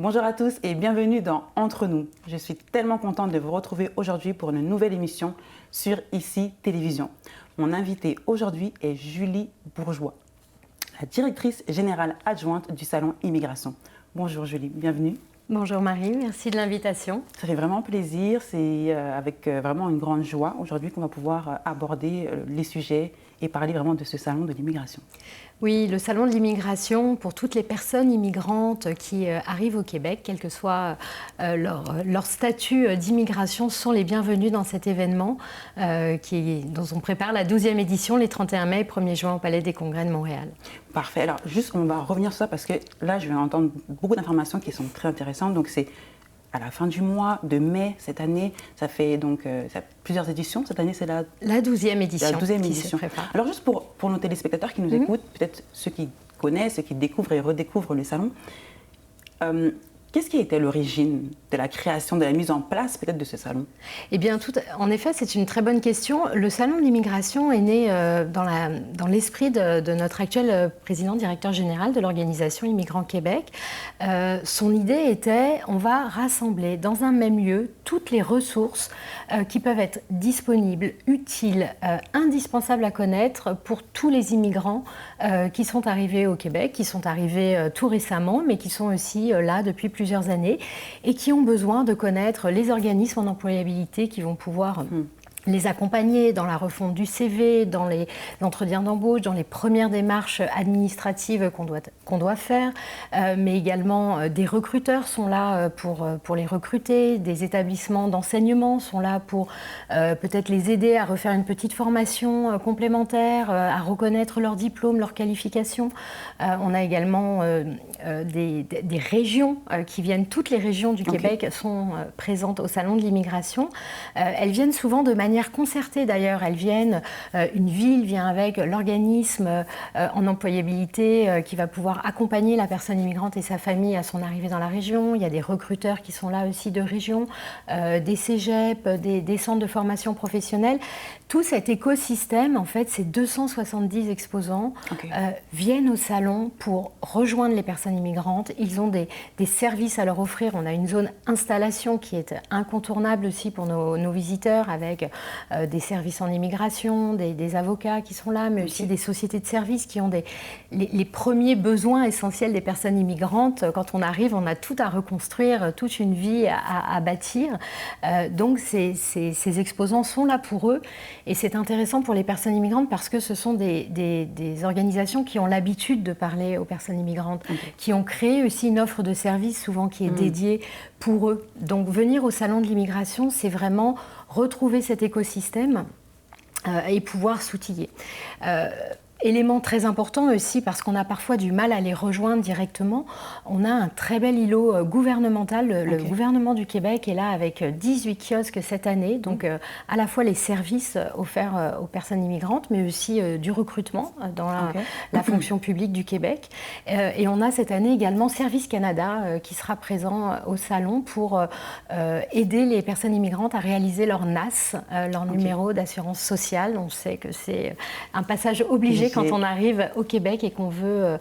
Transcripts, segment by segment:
Bonjour à tous et bienvenue dans Entre nous. Je suis tellement contente de vous retrouver aujourd'hui pour une nouvelle émission sur ICI Télévision. Mon invitée aujourd'hui est Julie Bourgeois, la directrice générale adjointe du Salon Immigration. Bonjour Julie, bienvenue. Bonjour Marie, merci de l'invitation. Ça fait vraiment plaisir, c'est avec vraiment une grande joie aujourd'hui qu'on va pouvoir aborder les sujets et parler vraiment de ce salon de l'immigration. Oui, le salon de l'immigration, pour toutes les personnes immigrantes qui arrivent au Québec, quel que soit leur statut d'immigration, sont les bienvenus dans cet événement dont on prépare la 12e édition, les 31 mai et 1er juin au Palais des Congrès de Montréal. Parfait, alors juste on va revenir sur ça parce que là je vais entendre beaucoup d'informations qui sont très intéressantes. Donc c'est à la fin du mois de mai cette année, ça fait donc ça plusieurs éditions. Cette année, c'est la 12e édition. La 12e édition. Alors, juste pour nos téléspectateurs qui nous écoutent, peut-être ceux qui connaissent, ceux qui découvrent et redécouvrent le salon, qu'est-ce qui a été l'origine de la création, de la mise en place peut-être de ce salon? Eh bien, en effet, c'est une très bonne question. Le salon de l'immigration est né dans l'esprit de notre actuel président directeur général de l'organisation Immigrants Québec. Son idée était, on va rassembler dans un même lieu toutes les ressources qui peuvent être disponibles, utiles, indispensables à connaître pour tous les immigrants qui sont arrivés au Québec, qui sont arrivés tout récemment, mais qui sont aussi là depuis plusieurs années et qui ont besoin de connaître les organismes en employabilité qui vont pouvoir les accompagner dans la refonte du CV, dans les entretiens d'embauche, dans les premières démarches administratives qu'on doit faire, mais également des recruteurs sont là pour les recruter, des établissements d'enseignement sont là pour peut-être les aider à refaire une petite formation complémentaire, à reconnaître leurs diplômes, leurs qualifications. On a également des régions qui viennent, toutes les régions du Québec sont présentes au Salon de l'immigration. Elles viennent souvent de manière concertée d'ailleurs, une ville vient avec l'organisme en employabilité qui va pouvoir accompagner la personne immigrante et sa famille à son arrivée dans la région. Il y a des recruteurs qui sont là aussi de région, des cégeps, des centres de formation professionnelle. Tout cet écosystème, en fait, ces 270 exposants viennent au salon pour rejoindre les personnes immigrantes. Ils ont des services à leur offrir. On a une zone installation qui est incontournable aussi pour nos visiteurs avec des services en immigration, des avocats qui sont là, mais aussi des sociétés de services qui ont les premiers besoins essentiels des personnes immigrantes. Quand on arrive, on a tout à reconstruire, toute une vie à bâtir. Donc ces exposants sont là pour eux. Et c'est intéressant pour les personnes immigrantes parce que ce sont des organisations qui ont l'habitude de parler aux personnes immigrantes, qui ont créé aussi une offre de services souvent qui est dédiée pour eux. Donc venir au Salon de l'immigration, c'est vraiment retrouver cet écosystème et pouvoir s'outiller. Élément très important aussi, parce qu'on a parfois du mal à les rejoindre directement, on a un très bel îlot gouvernemental. Le gouvernement du Québec est là avec 18 kiosques cette année, donc à la fois les services offerts aux personnes immigrantes, mais aussi du recrutement dans la fonction publique du Québec. Et on a cette année également Service Canada qui sera présent au salon pour aider les personnes immigrantes à réaliser leur NAS, leur numéro d'assurance sociale. On sait que c'est un passage obligé quand on arrive au Québec et qu'on veut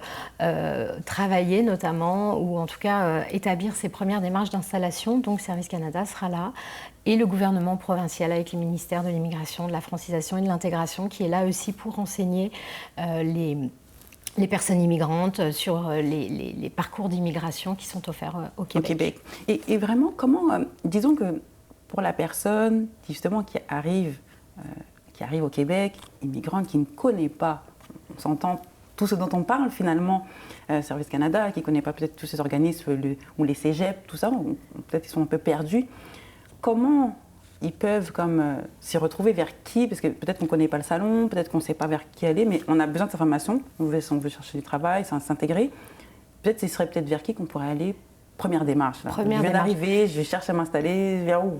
travailler notamment, ou en tout cas établir ses premières démarches d'installation. Donc Service Canada sera là, et le gouvernement provincial avec les ministères de l'immigration, de la francisation et de l'intégration qui est là aussi pour renseigner les personnes immigrantes sur les parcours d'immigration qui sont offerts au Québec. Et vraiment, comment, disons que pour la personne justement qui arrive au Québec, immigrante, qui ne connaît pas, on s'entend tout ce dont on parle finalement, Service Canada, qui ne connaît pas peut-être tous ces organismes, ou les cégeps, tout ça, peut-être ils sont un peu perdus. Comment ils peuvent s'y retrouver, vers qui? Parce que peut-être qu'on ne connaît pas le salon, peut-être qu'on ne sait pas vers qui aller, mais on a besoin de cette information, on veut chercher du travail, s'intégrer. Peut-être ce serait vers qui qu'on pourrait aller. Première démarche. Je viens d'arriver, je cherche à m'installer, vers où?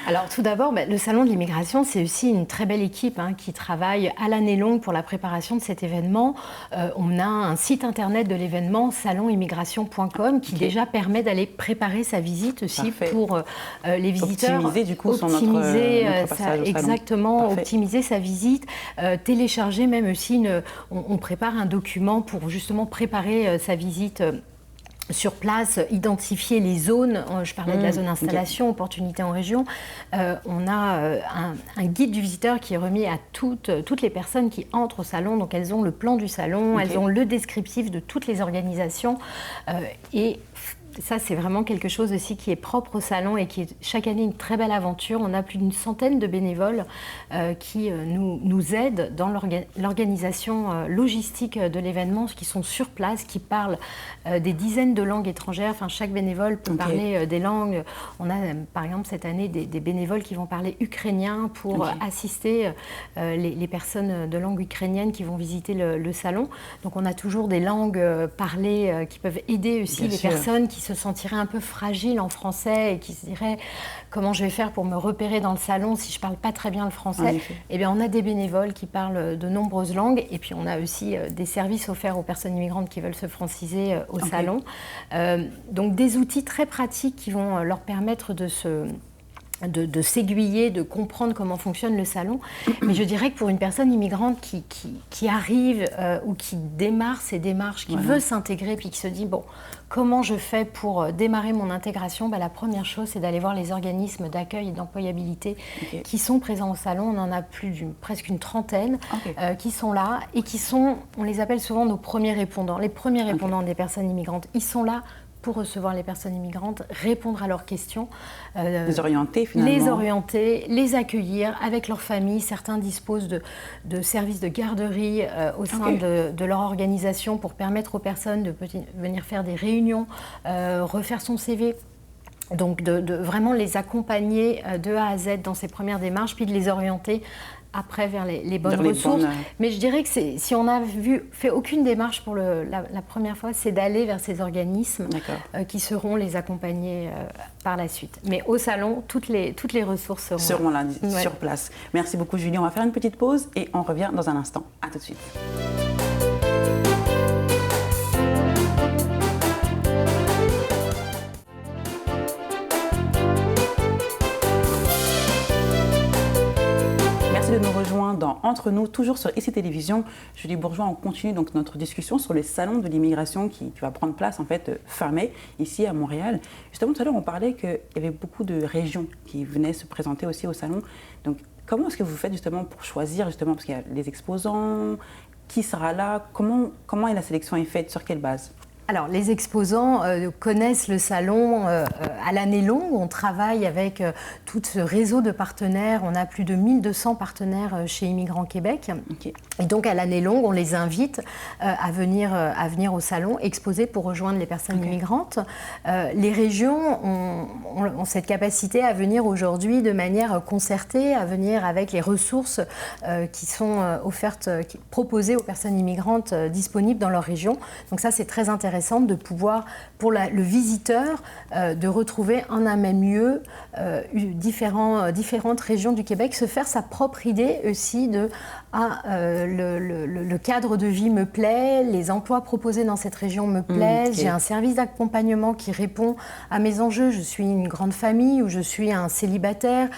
Alors tout d'abord, le Salon de l'immigration, c'est aussi une très belle équipe qui travaille à l'année longue pour la préparation de cet événement. On a un site internet de l'événement, salonimmigration.com, qui déjà permet d'aller préparer sa visite aussi pour les visiteurs. Optimiser du coup notre passage au salon. Exactement, optimiser sa visite, télécharger même aussi, on prépare un document pour justement préparer sa visite sur place, identifier les zones. Je parlais de la zone installation, opportunités en région. On a un guide du visiteur qui est remis à toutes les personnes qui entrent au salon. Donc elles ont le plan du salon, elles ont le descriptif de toutes les organisations. Et ça, c'est vraiment quelque chose aussi qui est propre au salon et qui est chaque année une très belle aventure. On a plus d'une centaine de bénévoles qui nous aident dans l'organisation logistique de l'événement, qui sont sur place, qui parlent des dizaines de langues étrangères. Enfin, chaque bénévole peut parler des langues. On a, par exemple, cette année, des bénévoles qui vont parler ukrainien pour assister les personnes de langue ukrainienne qui vont visiter le salon. Donc, on a toujours des langues parlées qui peuvent aider aussi les personnes qui se sentiraient un peu fragiles en français et qui se diraient comment je vais faire pour me repérer dans le salon si je ne parle pas très bien le français. Eh bien, on a des bénévoles qui parlent de nombreuses langues et puis on a aussi des services offerts aux personnes immigrantes qui veulent se franciser au salon. Donc des outils très pratiques qui vont leur permettre de s'aiguiller, de comprendre comment fonctionne le salon. Mais je dirais que pour une personne immigrante qui arrive ou qui démarre ses démarches, qui veut s'intégrer, puis qui se dit, bon, comment je fais pour démarrer mon intégration ? La première chose, c'est d'aller voir les organismes d'accueil et d'employabilité qui sont présents au salon. On en a presque une trentaine qui sont là et qui sont, on les appelle souvent nos premiers répondants. Les premiers répondants des personnes immigrantes, ils sont là pour recevoir les personnes immigrantes, répondre à leurs questions. Les orienter finalement. Les orienter, les accueillir avec leur famille. Certains disposent de services de garderie au sein de leur organisation pour permettre aux personnes de venir faire des réunions, refaire son CV. Donc de vraiment les accompagner de A à Z dans ces premières démarches, puis de les orienter après vers les bonnes ressources. Mais je dirais que si on n'a fait aucune démarche pour la première fois, c'est d'aller vers ces organismes qui seront les accompagner par la suite. Mais au salon, toutes les ressources seront là sur place. Merci beaucoup Julie. On va faire une petite pause et on revient dans un instant. À tout de suite. De nous rejoindre dans Entre nous, toujours sur ICI Télévision. Julie Bourgeois, on continue donc notre discussion sur les salons de l'immigration qui va prendre place en fait fin mai ici à Montréal. Justement, tout à l'heure, on parlait qu'il y avait beaucoup de régions qui venaient se présenter aussi au salon. Donc, comment est-ce que vous faites justement pour choisir justement, parce qu'il y a les exposants, qui sera là, comment la sélection est faite, sur quelle base ? Alors, les exposants connaissent le salon à l'année longue. On travaille avec tout ce réseau de partenaires. On a plus de 1200 partenaires chez Immigrants Québec. Et donc, à l'année longue, on les invite à venir au salon, exposer pour rejoindre les personnes immigrantes. Les régions ont cette capacité à venir aujourd'hui de manière concertée, à venir avec les ressources qui sont offertes, proposées aux personnes immigrantes disponibles dans leur région. Donc ça, c'est très intéressant de pouvoir, pour le visiteur, de retrouver en un même lieu différentes régions du Québec, se faire sa propre idée aussi de le cadre de vie me plaît, les emplois proposés dans cette région me plaisent, j'ai un service d'accompagnement qui répond à mes enjeux, je suis une grande famille ou je suis un célibataire,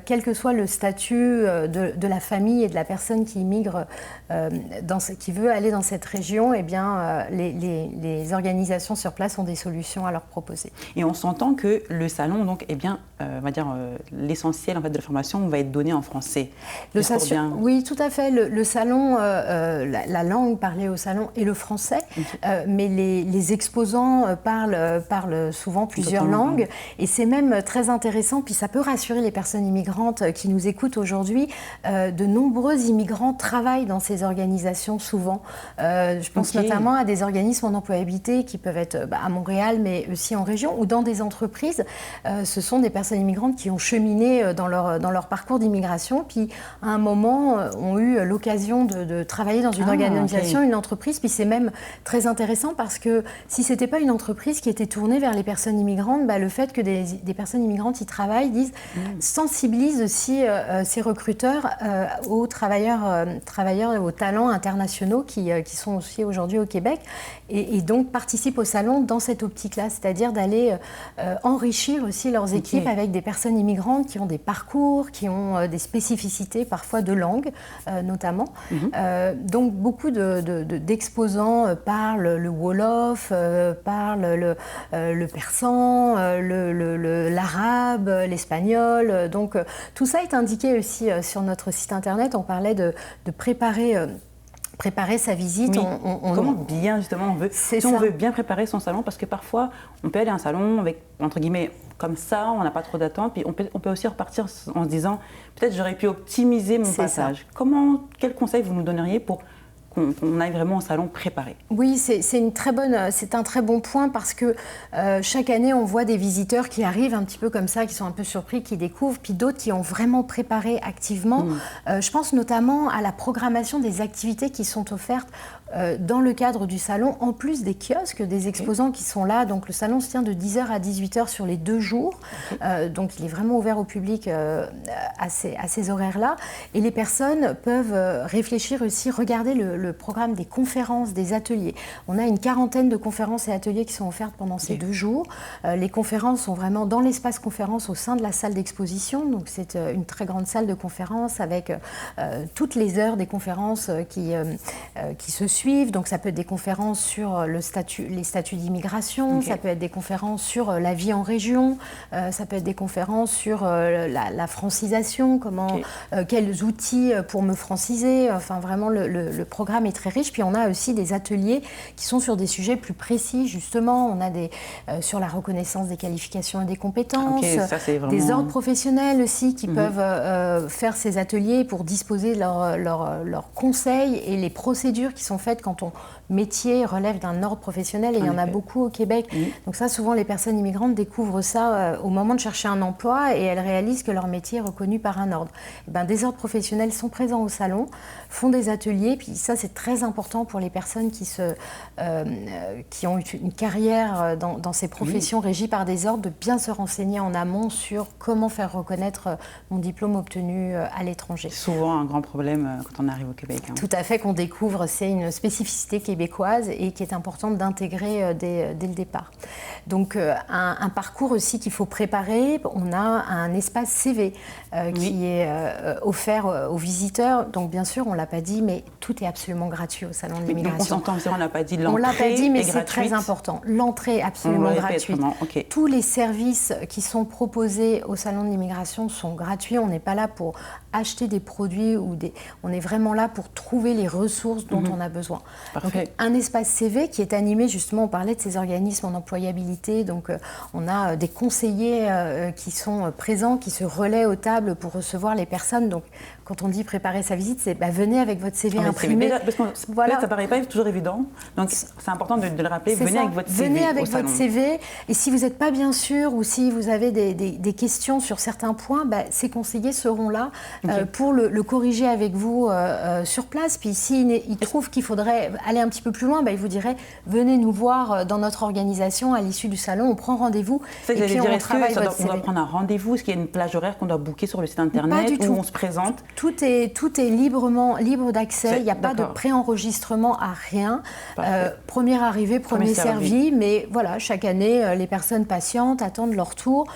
quel que soit le statut de la famille et de la personne qui immigre, qui veut aller dans cette région, eh bien, les organisations sur place ont des solutions à leur proposer. Et on s'entend que le salon, donc, eh bien, on va dire, l'essentiel en fait, de la formation va être donné en français. Oui, tout à fait. Le salon, la langue parlée au salon est le français, mais les exposants parlent souvent plusieurs langues. Et c'est même très intéressant, puis ça peut rassurer les personnes immigrantes qui nous écoutent aujourd'hui. De nombreux immigrants travaillent dans ces organisations souvent. Je pense notamment à des organismes en employabilité qui peuvent être à Montréal, mais aussi en région, ou dans des entreprises. Ce sont des personnes immigrantes qui ont cheminé dans leur parcours d'immigration, puis à un moment ont eu l'occasion de travailler dans une organisation, une entreprise. Puis c'est même très intéressant parce que si ce n'était pas une entreprise qui était tournée vers les personnes immigrantes, le fait que des personnes immigrantes y travaillent, sensibilise aussi ces recruteurs aux travailleurs, aux talents internationaux qui sont aussi aujourd'hui au Québec. Et donc, donc participent au salon dans cette optique-là, c'est-à-dire d'aller enrichir aussi leurs équipes avec des personnes immigrantes qui ont des parcours, qui ont des spécificités parfois de langue notamment. Donc beaucoup d'exposants parlent le Wolof, parlent le persan, l'arabe, l'espagnol. Donc tout ça est indiqué aussi sur notre site internet. On parlait de préparer sa visite. Oui. Comment bien, justement, on veut bien préparer son salon, parce que parfois, on peut aller à un salon avec, entre guillemets, comme ça, on n'a pas trop d'attente, puis on peut aussi repartir en se disant, peut-être j'aurais pu optimiser mon passage. Quel conseil vous nous donneriez pour qu'on aille vraiment au salon préparé? Oui, c'est un très bon point, parce que chaque année, on voit des visiteurs qui arrivent un petit peu comme ça, qui sont un peu surpris, qui découvrent, puis d'autres qui ont vraiment préparé activement. Je pense notamment à la programmation des activités qui sont offertes dans le cadre du salon, en plus des kiosques, des exposants qui sont là. Donc le salon se tient de 10h à 18h sur les 2 jours. Donc il est vraiment ouvert au public à ces horaires-là. Et les personnes peuvent réfléchir aussi, regarder le programme des conférences, des ateliers. On a une 40aine de conférences et ateliers qui sont offertes pendant ces 2 jours. Les conférences sont vraiment dans l'espace conférence au sein de la salle d'exposition. Donc c'est une très grande salle de conférence avec toutes les heures des conférences qui se suivent. Donc ça peut être des conférences sur les statuts d'immigration, ça peut être des conférences sur la vie en région, ça peut être des conférences sur la francisation, quels outils pour me franciser. Enfin vraiment le programme est très riche. Puis on a aussi des ateliers qui sont sur des sujets plus précis, justement. On a sur la reconnaissance des qualifications et des compétences, des ordres professionnels aussi qui peuvent faire ces ateliers pour disposer leurs conseils et les procédures qui sont faites quand ton métier relève d'un ordre professionnel, et il y en a beaucoup au Québec. Donc ça, souvent, les personnes immigrantes découvrent ça au moment de chercher un emploi, et elles réalisent que leur métier est reconnu par un ordre. Des ordres professionnels sont présents au salon, font des ateliers, puis ça, c'est très important pour les personnes qui ont eu une carrière dans ces professions régies par des ordres, de bien se renseigner en amont sur comment faire reconnaître mon diplôme obtenu à l'étranger. C'est souvent un grand problème quand on arrive au Québec. Tout à fait, qu'on découvre, c'est une spécificité québécoise et qui est importante d'intégrer dès le départ. Donc un parcours aussi qu'il faut préparer. On a un espace CV qui est offert aux visiteurs. Donc bien sûr, on ne l'a pas dit, mais tout est absolument gratuit au Salon de l'Immigration. On s'entend, on n'a pas dit l'entrée. On ne l'a pas dit, mais c'est très important. L'entrée est absolument gratuite. Tous les services qui sont proposés au Salon de l'Immigration sont gratuits. On n'est pas là pour acheter des produits on est vraiment là pour trouver les ressources dont on a besoin. Donc, un espace CV qui est animé, justement, on parlait de ces organismes en employabilité, donc on a des conseillers qui sont présents, qui se relaient aux tables pour recevoir les personnes. Donc quand on dit préparer sa visite, c'est venez avec votre CV imprimé. Parce que ça ne paraît pas toujours évident, donc c'est important de le rappeler, venez avec votre CV. Venez avec votre CV, et si vous n'êtes pas bien sûr, ou si vous avez des questions sur certains points, ces conseillers seront là pour le corriger avec vous sur place. Puis s'ils trouvent qu'il faudrait aller un petit peu plus loin, ils vous diraient venez nous voir dans notre organisation à l'issue du salon, on prend rendez-vous et puis on travaille votre CV. On doit prendre un rendez-vous, est-ce qu'il y a une plage horaire qu'on doit booker sur le site internet où on se présente? Tout est libre d'accès, il n'y a pas de préenregistrement à rien. Première arrivée, premier servi, mais voilà, chaque année, les personnes patientes attendent leur tour.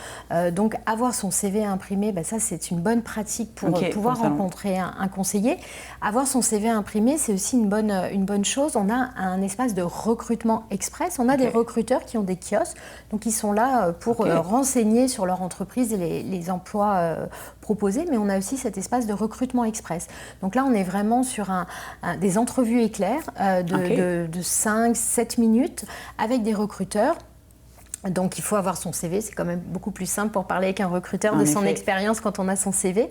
Donc avoir son CV imprimé, ça c'est une bonne pratique pour pouvoir rencontrer un conseiller. Avoir son CV imprimé, c'est aussi une bonne chose. On a un espace de recrutement express. On a des recruteurs qui ont des kiosques, donc ils sont là pour renseigner sur leur entreprise et les emplois proposés, mais on a aussi cet espace de recrutement express. Donc là, on est vraiment sur des entrevues éclairs de 5-7 minutes avec des recruteurs. Donc il faut avoir son CV, c'est quand même beaucoup plus simple pour parler avec un recruteur de son expérience quand on a son CV.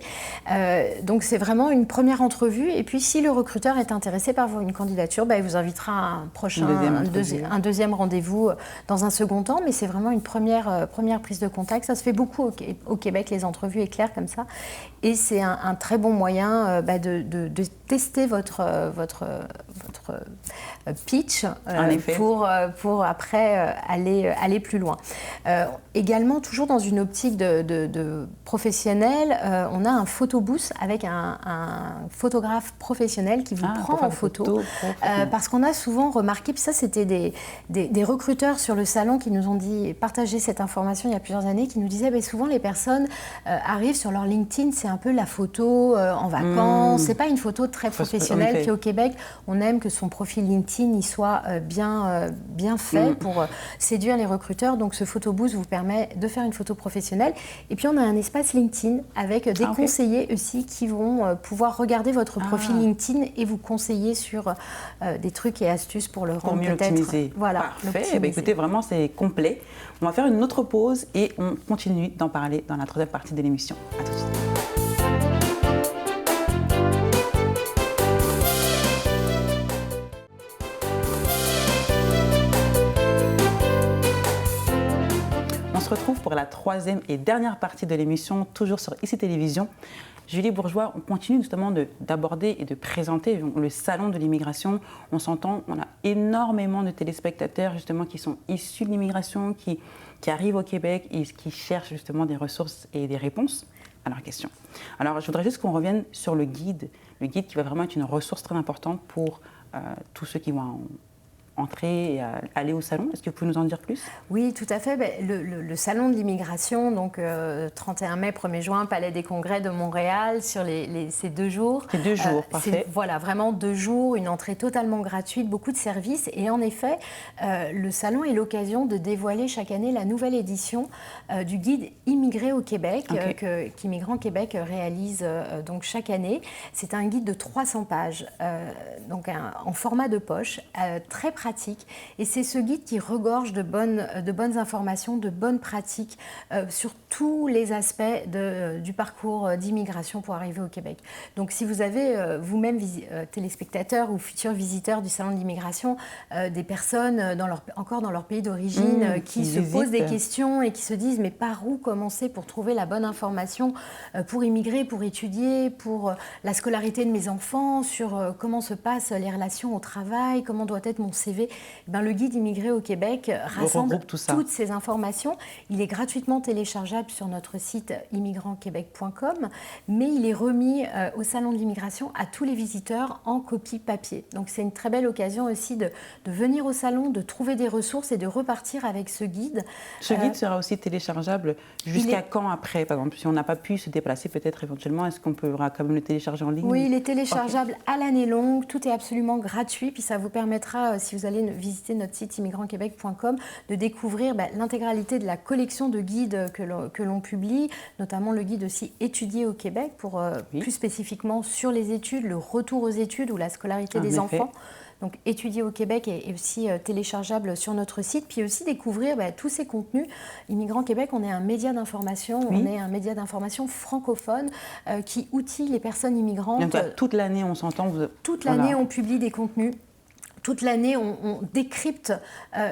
Donc c'est vraiment une première entrevue, et puis si le recruteur est intéressé par une candidature, il vous invitera à un deuxième rendez-vous dans un second temps, mais c'est vraiment une première prise de contact. Ça se fait beaucoup au Québec, les entrevues éclairs comme ça, et c'est un très bon moyen de tester votre pitch pour après aller plus loin. Également, toujours dans une optique de professionnel, on a un photobooth avec un photographe professionnel qui vous prend en photo. Parce qu'on a souvent remarqué, puis ça c'était des recruteurs sur le salon qui nous ont partagé cette information il y a plusieurs années, qui nous disaient souvent les personnes arrivent sur leur LinkedIn, c'est un peu la photo en vacances, c'est pas une photo très professionnelle. Puis au Québec, on aime que son profil LinkedIn il soit bien fait pour séduire les recruteurs. Donc ce photobooth vous permet de faire une photo professionnelle. Et puis on a un espace LinkedIn avec des conseillers aussi qui vont pouvoir regarder votre profil LinkedIn et vous conseiller sur des trucs et astuces pour le rendre peut-être. Optimiser. Voilà. Parfait. Écoutez, vraiment c'est complet. On va faire une autre pause et on continue d'en parler dans la troisième partie de l'émission. À tout de suite. On se retrouve pour la troisième et dernière partie de l'émission, toujours sur ICI Télévision. Julie Bourgeois, on continue justement d'aborder et de présenter le salon de l'immigration. On s'entend, on a énormément de téléspectateurs justement qui sont issus de l'immigration, qui arrivent au Québec et qui cherchent justement des ressources et des réponses à leurs questions. Alors, je voudrais juste qu'on revienne sur le guide qui va vraiment être une ressource très importante pour tous ceux qui vont entrer et aller au salon. Est-ce que vous pouvez nous en dire plus? Oui, tout à fait. Le salon de l'immigration, donc 31 mai, 1er juin, Palais des Congrès de Montréal, sur ces 2 jours. C'est 2 jours, parfait. Voilà, vraiment 2 jours, une entrée totalement gratuite, beaucoup de services. Et en effet, le salon est l'occasion de dévoiler chaque année la nouvelle édition du guide Immigré au Québec, qu'Immigrants Québec réalise donc chaque année. C'est un guide de 300 pages, donc en format de poche, très pratique. Et c'est ce guide qui regorge de bonnes informations, de bonnes pratiques sur tous les aspects du parcours d'immigration pour arriver au Québec. Donc si vous avez vous-même téléspectateurs ou futurs visiteurs du salon de l'immigration, des personnes encore dans leur pays d'origine qui se posent des questions et qui se disent mais par où commencer pour trouver la bonne information pour immigrer, pour étudier, pour la scolarité de mes enfants, sur comment se passent les relations au travail, comment doit être mon CV. Le guide Immigré au Québec rassemble toutes ces informations. Il est gratuitement téléchargeable sur notre site immigrantquebec.com, mais il est remis au Salon de l'immigration à tous les visiteurs en copie papier. Donc c'est une très belle occasion aussi de venir au salon, de trouver des ressources et de repartir avec ce guide. Ce guide sera aussi téléchargeable jusqu'à quand après? Par exemple, si on n'a pas pu se déplacer peut-être éventuellement, est-ce qu'on pourra quand même le télécharger en ligne? Oui, il est téléchargeable à l'année longue. Tout est absolument gratuit. Puis ça vous permettra, si vous allez visiter notre site immigrantquebec.com, de découvrir l'intégralité de la collection de guides que l'on publie, notamment le guide aussi Étudier au Québec, pour plus spécifiquement sur les études, le retour aux études ou la scolarité des enfants. Donc, Étudier au Québec est aussi téléchargeable sur notre site. Puis aussi découvrir tous ces contenus. Immigrants Québec, on est un média d'information, on est un média d'information francophone qui outille les personnes immigrantes. Donc, toute l'année, on s'entend. Toute l'année, on publie des contenus. Toute l'année, on décrypte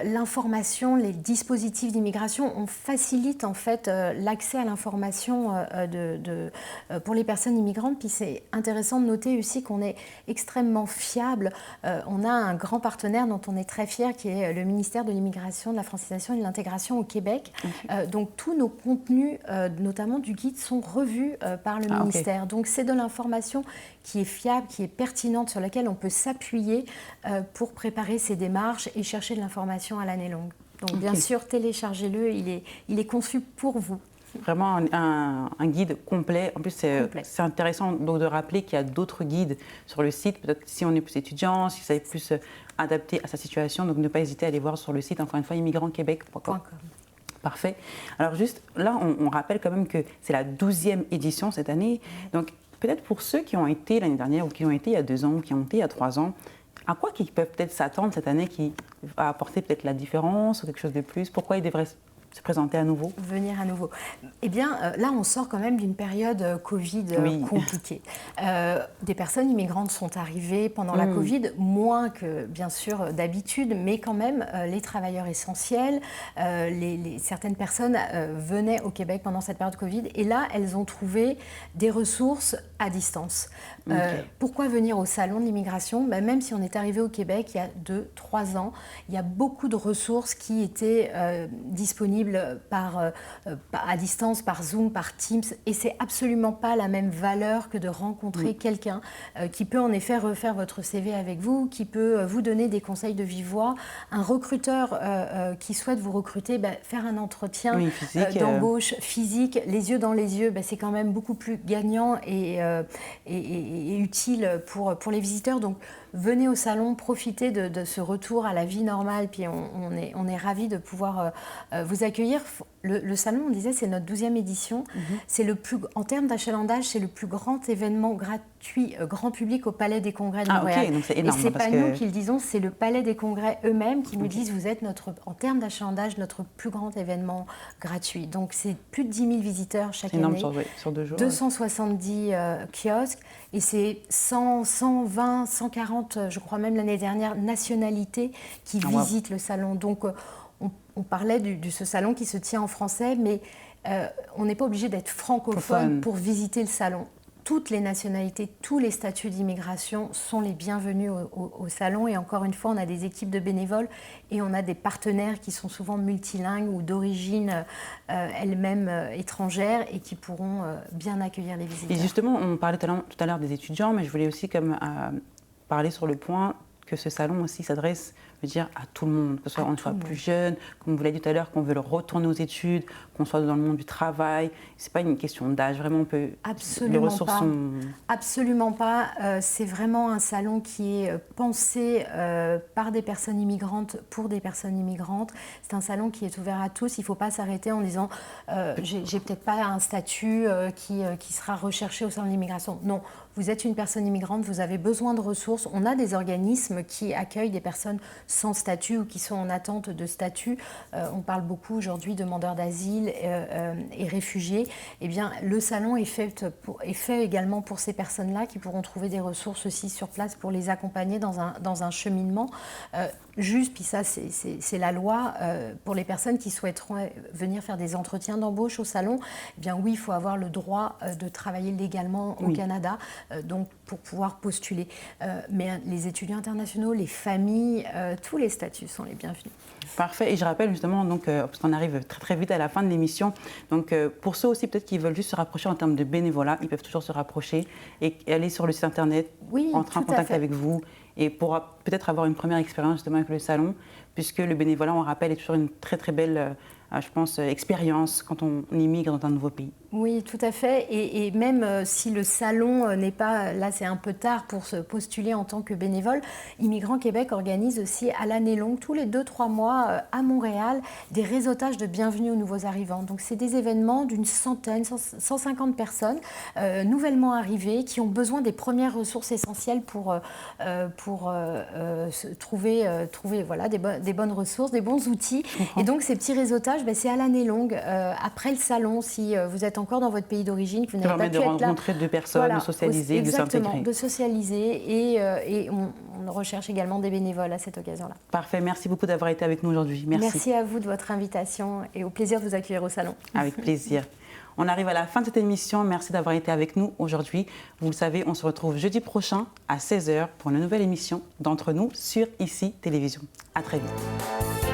l'information, les dispositifs d'immigration. On facilite en fait l'accès à l'information pour les personnes immigrantes. Puis c'est intéressant de noter aussi qu'on est extrêmement fiable. On a un grand partenaire dont on est très fier, qui est le ministère de l'Immigration, de la Francisation et de l'Intégration au Québec. Donc tous nos contenus, notamment du guide, sont revus par le ministère. Donc c'est de l'information qui est fiable, qui est pertinente, sur laquelle on peut s'appuyer pour préparer ces démarches et chercher de l'information à l'année longue. Donc bien sûr, téléchargez-le, il est conçu pour vous. Vraiment un guide complet. En plus, c'est intéressant donc de rappeler qu'il y a d'autres guides sur le site. Peut-être si on est plus étudiant, si ça est plus adapté à sa situation. Donc ne pas hésiter à aller voir sur le site, encore une fois, immigrantquebec.com. Parfait. Alors juste, là, on rappelle quand même que c'est la 12e édition cette année. Donc peut-être pour ceux qui ont été l'année dernière ou qui ont été il y a 2 ans ou qui ont été il y a 3 ans, à quoi ils peuvent peut-être s'attendre cette année qui va apporter peut-être la différence ou quelque chose de plus? Pourquoi ils devraient se présenter à nouveau? Venir à nouveau. Eh bien, là, on sort quand même d'une période Covid compliquée. Des personnes immigrantes sont arrivées pendant la Covid, moins que, bien sûr, d'habitude, mais quand même, les travailleurs essentiels, certaines personnes venaient au Québec pendant cette période Covid, et là, elles ont trouvé des ressources à distance. Pourquoi venir au Salon de l'immigration? Même si on est arrivé au Québec il y a 2-3 ans, il y a beaucoup de ressources qui étaient disponibles à distance, par Zoom, par Teams, et c'est absolument pas la même valeur que de rencontrer quelqu'un qui peut en effet refaire votre CV avec vous, qui peut vous donner des conseils de vive voix. Un recruteur qui souhaite vous recruter, faire un entretien d'embauche physique, les yeux dans les yeux, c'est quand même beaucoup plus gagnant et utile pour les visiteurs. Donc venez au salon, profitez de ce retour à la vie normale, puis on est ravis de pouvoir vous accueillir. Le salon, on disait, c'est notre 12e édition. C'est en termes d'achalandage, c'est le plus grand événement gratuit, grand public au Palais des Congrès de Montréal. Donc c'est énorme, et ce n'est pas nous qui le disons, c'est le Palais des Congrès eux-mêmes qui nous disent, vous êtes en termes d'achalandage, notre plus grand événement gratuit. Donc c'est plus de 10 000 visiteurs chaque année. Sur 2 jours. 270 kiosques, et c'est 120, 140, je crois même l'année dernière, nationalités qui visitent le salon. Donc on parlait de ce salon qui se tient en français, mais on n'est pas obligé d'être francophone pour visiter le salon. Toutes les nationalités, tous les statuts d'immigration sont les bienvenus au salon. Et encore une fois, on a des équipes de bénévoles et on a des partenaires qui sont souvent multilingues ou d'origine elles-mêmes étrangères et qui pourront bien accueillir les visiteurs. Et justement, on parlait tout à l'heure des étudiants, mais je voulais aussi parler sur le point que ce salon aussi s'adresse, je veux dire, à tout le monde, que ce soit on soit plus jeune, comme vous l'avez dit tout à l'heure, qu'on veut retourner aux études, qu'on soit dans le monde du travail. C'est pas une question d'âge, vraiment, on peut. Absolument les ressources pas. Sont... Absolument pas. C'est vraiment un salon qui est pensé par des personnes immigrantes pour des personnes immigrantes. C'est un salon qui est ouvert à tous. Il ne faut pas s'arrêter en disant j'ai peut-être pas un statut qui sera recherché au sein de l'immigration. Non. Vous êtes une personne immigrante, vous avez besoin de ressources. On a des organismes qui accueillent des personnes sans statut ou qui sont en attente de statut. On parle beaucoup aujourd'hui de demandeurs d'asile et réfugiés. Eh bien, le salon est fait également pour ces personnes-là qui pourront trouver des ressources aussi sur place pour les accompagner dans un cheminement. Juste, puis ça c'est la loi, pour les personnes qui souhaiteront venir faire des entretiens d'embauche au salon, eh bien oui, il faut avoir le droit de travailler légalement au Canada, donc pour pouvoir postuler. Mais les étudiants internationaux, les familles, tous les statuts sont les bienvenus. Parfait, et je rappelle justement, donc, parce qu'on arrive très très vite à la fin de l'émission, donc pour ceux aussi peut-être qui veulent juste se rapprocher en termes de bénévolat, ils peuvent toujours se rapprocher et aller sur le site internet, entrer en contact avec vous, et pour peut-être avoir une première expérience justement avec le salon, puisque le bénévolat, on rappelle, est toujours une très très belle, je pense, expérience quand on immigre dans un nouveau pays. Oui, tout à fait. Et même si le salon n'est pas, là c'est un peu tard pour se postuler en tant que bénévole, Immigrants Québec organise aussi à l'année longue, tous les 2-3 mois à Montréal, des réseautages de bienvenue aux nouveaux arrivants. Donc c'est des événements d'une centaine, 150 personnes nouvellement arrivées qui ont besoin des premières ressources essentielles pour trouver voilà, des bonnes ressources, des bons outils. Et donc ces petits réseautages, c'est à l'année longue, après le salon, si vous êtes encore dans votre pays d'origine, que vous n'avez pas pu être là. De rencontrer deux personnes, voilà, de socialiser, de s'intégrer. Exactement, de socialiser et on recherche également des bénévoles à cette occasion-là. Parfait, merci beaucoup d'avoir été avec nous aujourd'hui. Merci. Merci à vous de votre invitation et au plaisir de vous accueillir au salon. Avec plaisir. On arrive à la fin de cette émission. Merci d'avoir été avec nous aujourd'hui. Vous le savez, on se retrouve jeudi prochain à 16h pour une nouvelle émission d'Entre nous sur ICI Télévision. À très vite.